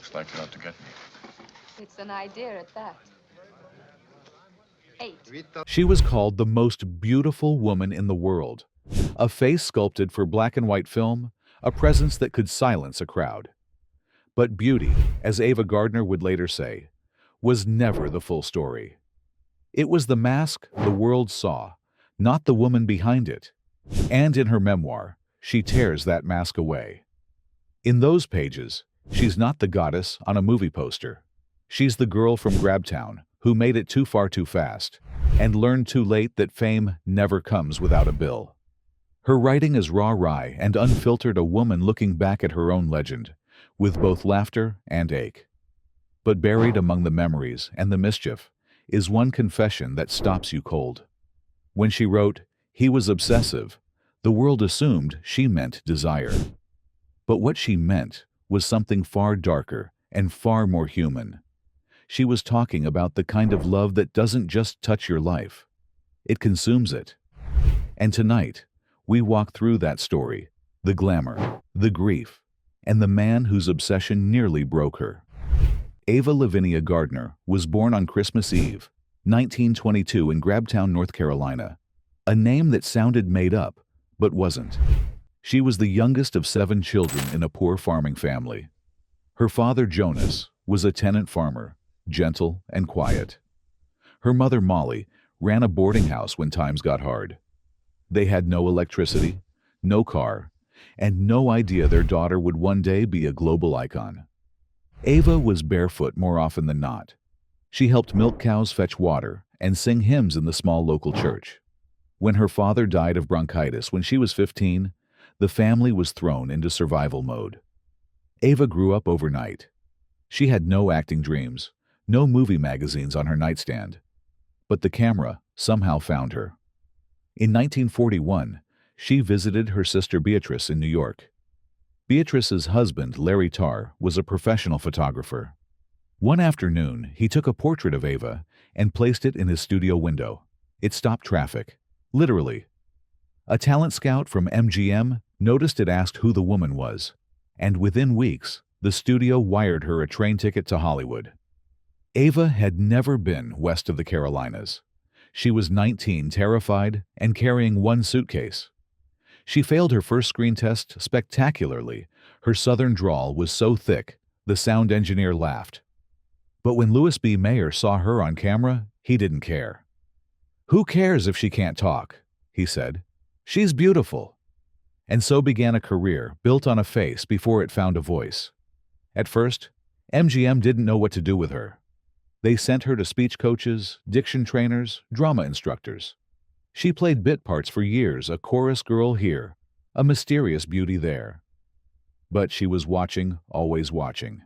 Looks like you're out to get me. It's an idea at that. 8. She was called the most beautiful woman in the world, a face sculpted for black and white film, a presence that could silence a crowd. But beauty, as Ava Gardner would later say, was never the full story. It was the mask the world saw, not the woman behind it. And in her memoir, she tears that mask away. In those pages, she's not the goddess on a movie poster. She's the girl from Grabtown who made it too far too fast and learned too late that fame never comes without a bill. Her writing is raw, wry, and unfiltered, a woman looking back at her own legend, with both laughter and ache. But buried among the memories and the mischief is one confession that stops you cold. When she wrote, "He was obsessive," the world assumed she meant desire. But what she meant was something far darker and far more human. She was talking about the kind of love that doesn't just touch your life. It consumes it. And tonight, we walk through that story, the glamour, the grief, and the man whose obsession nearly broke her. Ava Lavinia Gardner was born on Christmas Eve, 1922 in Grabtown, North Carolina, a name that sounded made up, but wasn't. She was the youngest of 7 children in a poor farming family. Her father, Jonas, was a tenant farmer, gentle and quiet. Her mother, Molly, ran a boarding house when times got hard. They had no electricity, no car, and no idea their daughter would one day be a global icon. Ava was barefoot more often than not. She helped milk cows, fetch water, and sing hymns in the small local church. When her father died of bronchitis when she was 15, the family was thrown into survival mode. Ava grew up overnight. She had no acting dreams, no movie magazines on her nightstand. But the camera somehow found her. In 1941, she visited her sister Beatrice in New York. Beatrice's husband, Larry Tarr, was a professional photographer. One afternoon, he took a portrait of Ava and placed it in his studio window. It stopped traffic, literally. A talent scout from MGM noticed it, asked who the woman was, and within weeks, the studio wired her a train ticket to Hollywood. Ava had never been west of the Carolinas. She was 19, terrified, and carrying one suitcase. She failed her first screen test spectacularly. Her southern drawl was so thick, the sound engineer laughed. But when Louis B. Mayer saw her on camera, he didn't care. "Who cares if she can't talk?" he said. "She's beautiful." And so began a career built on a face before it found a voice. At first, MGM didn't know what to do with her. They sent her to speech coaches, diction trainers, drama instructors. She played bit parts for years, a chorus girl here, a mysterious beauty there. But she was watching, always watching.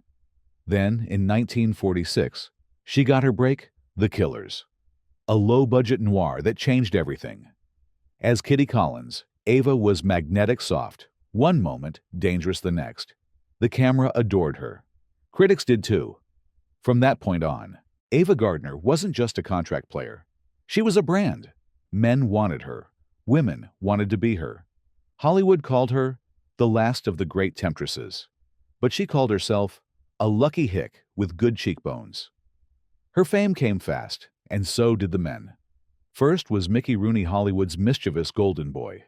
Then, in 1946, she got her break, The Killers, a low-budget noir that changed everything. As Kitty Collins, Ava was magnetic soft, one moment, dangerous the next. The camera adored her. Critics did too. From that point on, Ava Gardner wasn't just a contract player. She was a brand. Men wanted her. Women wanted to be her. Hollywood called her the last of the great temptresses. But she called herself a lucky hick with good cheekbones. Her fame came fast, and so did the men. First was Mickey Rooney, Hollywood's mischievous golden boy.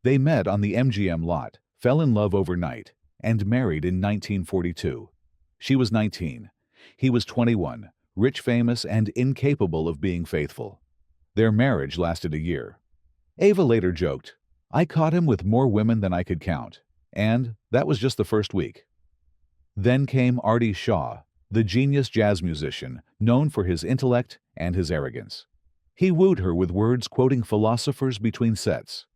They met on the MGM lot, fell in love overnight, and married in 1942. She was 19. He was 21, rich, famous, and incapable of being faithful. Their marriage lasted a year. Ava later joked, "I caught him with more women than I could count, and that was just the first week." Then came Artie Shaw, the genius jazz musician, known for his intellect and his arrogance. He wooed her with words, quoting philosophers between sets.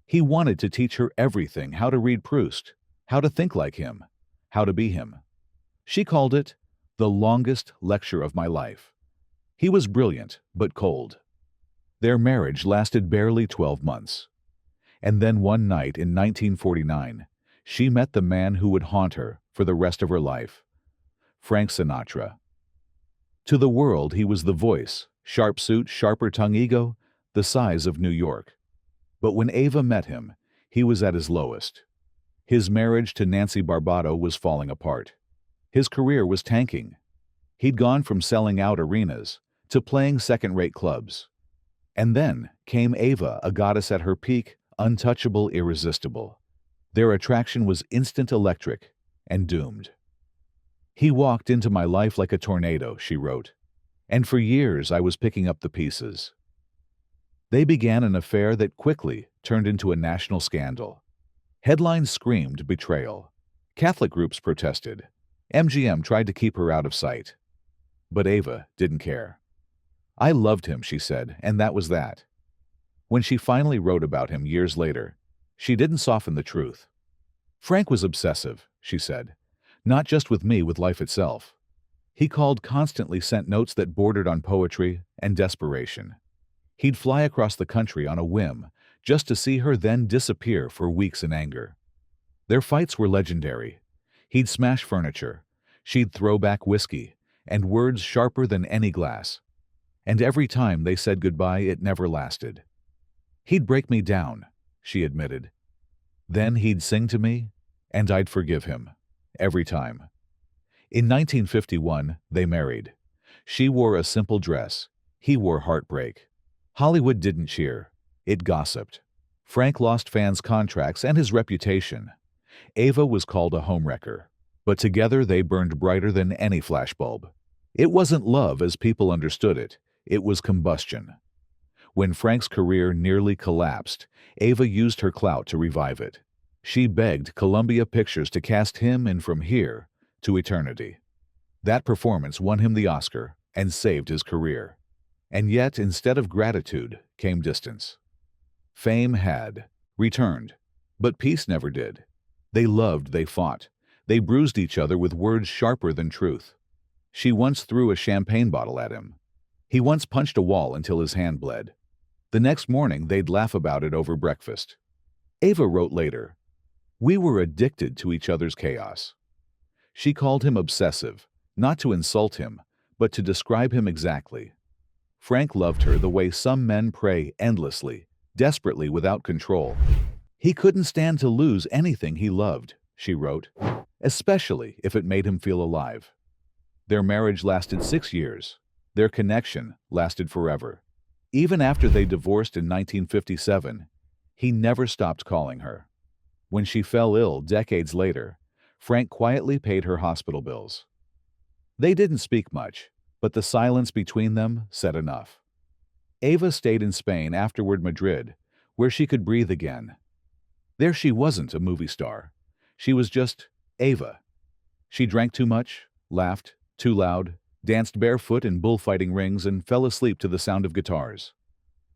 He wanted to teach her everything: how to read Proust, how to think like him, how to be him. She called it the longest lecture of my life. He was brilliant, but cold. Their marriage lasted barely 12 months. And then one night in 1949, she met the man who would haunt her for the rest of her life, Frank Sinatra. To the world, he was the voice, sharp suit, sharper tongue, ego, the size of New York. But when Ava met him, he was at his lowest. His marriage to Nancy Barbato was falling apart. His career was tanking. He'd gone from selling out arenas to playing second-rate clubs. And then came Ava, a goddess at her peak, untouchable, irresistible. Their attraction was instant, electric, and doomed. "He walked into my life like a tornado," she wrote, "and for years I was picking up the pieces." They began an affair that quickly turned into a national scandal. Headlines screamed betrayal. Catholic groups protested. MGM tried to keep her out of sight. But Ava didn't care. "I loved him," she said, "and that was that." When she finally wrote about him years later, she didn't soften the truth. "Frank was obsessive," she said, "not just with me, with life itself. He called constantly, sent notes that bordered on poetry and desperation. He'd fly across the country on a whim just to see her, then disappear for weeks in anger. Their fights were legendary. He'd smash furniture, she'd throw back whiskey, and words sharper than any glass. And every time they said goodbye, it never lasted. He'd break me down," she admitted. "Then he'd sing to me, and I'd forgive him. Every time." In 1951, they married. She wore a simple dress. He wore heartbreak. Hollywood didn't cheer. It gossiped. Frank lost fans' contracts and his reputation. Ava was called a homewrecker. But together they burned brighter than any flashbulb. It wasn't love as people understood it. It was combustion. When Frank's career nearly collapsed, Ava used her clout to revive it. She begged Columbia Pictures to cast him in From Here to Eternity. That performance won him the Oscar and saved his career. And yet, instead of gratitude, came distance. Fame had returned, but peace never did. They loved, they fought. They bruised each other with words sharper than truth. She once threw a champagne bottle at him. He once punched a wall until his hand bled. The next morning, they'd laugh about it over breakfast. Ava wrote later, "We were addicted to each other's chaos." She called him obsessive, not to insult him, but to describe him exactly. Frank loved her the way some men prey endlessly, desperately, without control. "He couldn't stand to lose anything he loved," she wrote, "especially if it made him feel alive." Their marriage lasted 6 years. Their connection lasted forever. Even after they divorced in 1957, he never stopped calling her. When she fell ill decades later, Frank quietly paid her hospital bills. They didn't speak much, but the silence between them said enough. Ava stayed in Spain, afterward Madrid, where she could breathe again. There she wasn't a movie star. She was just Ava. She drank too much, laughed too loud, danced barefoot in bullfighting rings, and fell asleep to the sound of guitars.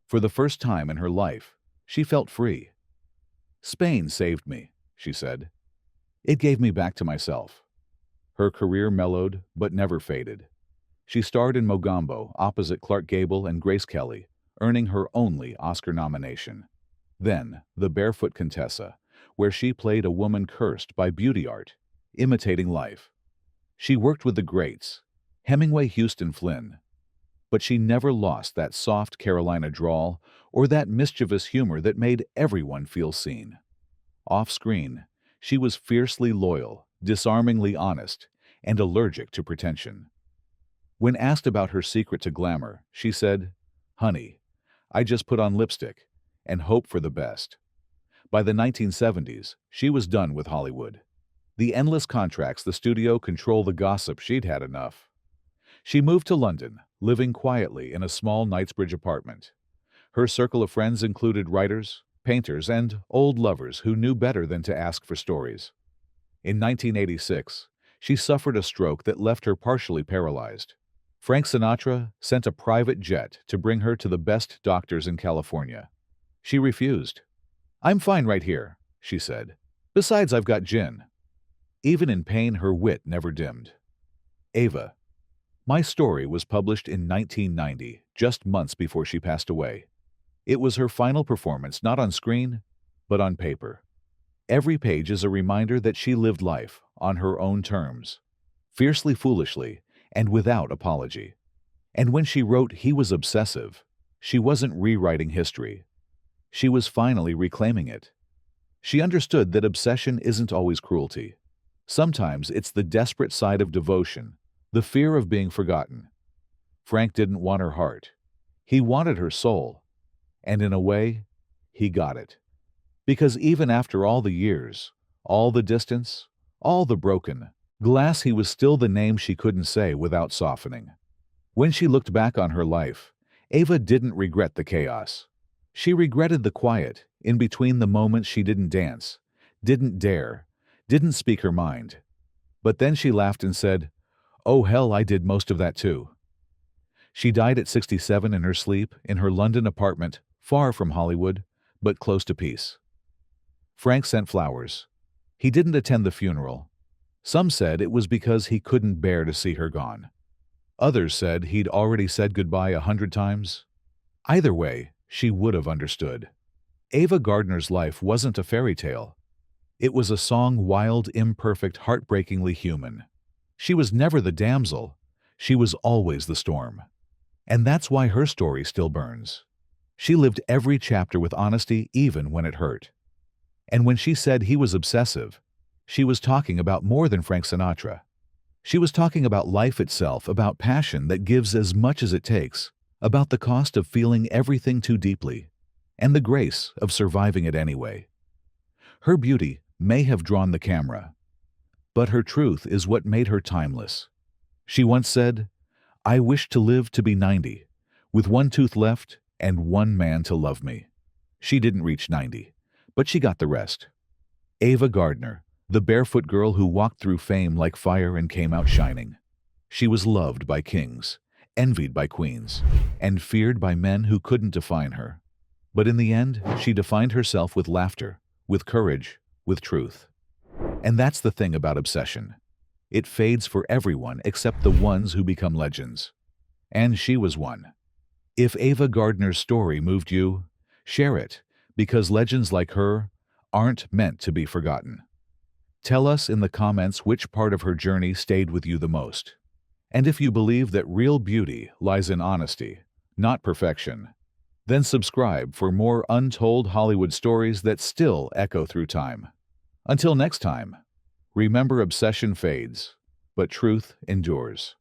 For the first time in her life, she felt free. "Spain saved me," she said. "It gave me back to myself." Her career mellowed, but never faded. She starred in Mogambo opposite Clark Gable and Grace Kelly, earning her only Oscar nomination. Then, The Barefoot Contessa, where she played a woman cursed by beauty art, imitating life. She worked with the greats, Hemingway, Houston, Flynn. But she never lost that soft Carolina drawl or that mischievous humor that made everyone feel seen. Off-screen, she was fiercely loyal, disarmingly honest, and allergic to pretension. When asked about her secret to glamour, she said, "Honey, I just put on lipstick and hope for the best." By the 1970s, she was done with Hollywood. The endless contracts, the studio control, the gossip, she'd had enough. She moved to London, living quietly in a small Knightsbridge apartment. Her circle of friends included writers, painters, and old lovers who knew better than to ask for stories. In 1986, she suffered a stroke that left her partially paralyzed. Frank Sinatra sent a private jet to bring her to the best doctors in California. She refused. "I'm fine right here," she said. "Besides, I've got gin." Even in pain, her wit never dimmed. Ava. My Story was published in 1990, just months before she passed away. It was her final performance, not on screen, but on paper. Every page is a reminder that she lived life on her own terms, fiercely, foolishly, and without apology. And when she wrote He Was Obsessive, she wasn't rewriting history. She was finally reclaiming it. She understood that obsession isn't always cruelty. Sometimes it's the desperate side of devotion, the fear of being forgotten. Frank didn't want her heart. He wanted her soul. And in a way, he got it. Because even after all the years, all the distance, all the broken glass, he was still the name she couldn't say without softening. When she looked back on her life, Ava didn't regret the chaos. She regretted the quiet, in between the moments she didn't dance, didn't dare, didn't speak her mind. But then she laughed and said, "Oh hell, I did most of that too." She died at 67 in her sleep, in her London apartment, far from Hollywood, but close to peace. Frank sent flowers. He didn't attend the funeral. Some said it was because he couldn't bear to see her gone. Others said he'd already said goodbye 100 times. Either way, she would have understood. Ava Gardner's life wasn't a fairy tale. It was a song, wild, imperfect, heartbreakingly human. She was never the damsel. She was always the storm. And that's why her story still burns. She lived every chapter with honesty, even when it hurt. And when she said he was obsessive, she was talking about more than Frank Sinatra. She was talking about life itself, about passion that gives as much as it takes, about the cost of feeling everything too deeply, and the grace of surviving it anyway. Her beauty may have drawn the camera, but her truth is what made her timeless. She once said, "I wish to live to be 90, with one tooth left and one man to love me." She didn't reach 90, but she got the rest. Ava Gardner, the barefoot girl who walked through fame like fire and came out shining. She was loved by kings, envied by queens, and feared by men who couldn't define her. But in the end, she defined herself with laughter, with courage, with truth. And that's the thing about obsession. It fades for everyone except the ones who become legends. And she was one. If Ava Gardner's story moved you, share it, because legends like her aren't meant to be forgotten. Tell us in the comments which part of her journey stayed with you the most. And if you believe that real beauty lies in honesty, not perfection, then subscribe for more untold Hollywood stories that still echo through time. Until next time, remember, obsession fades, but truth endures.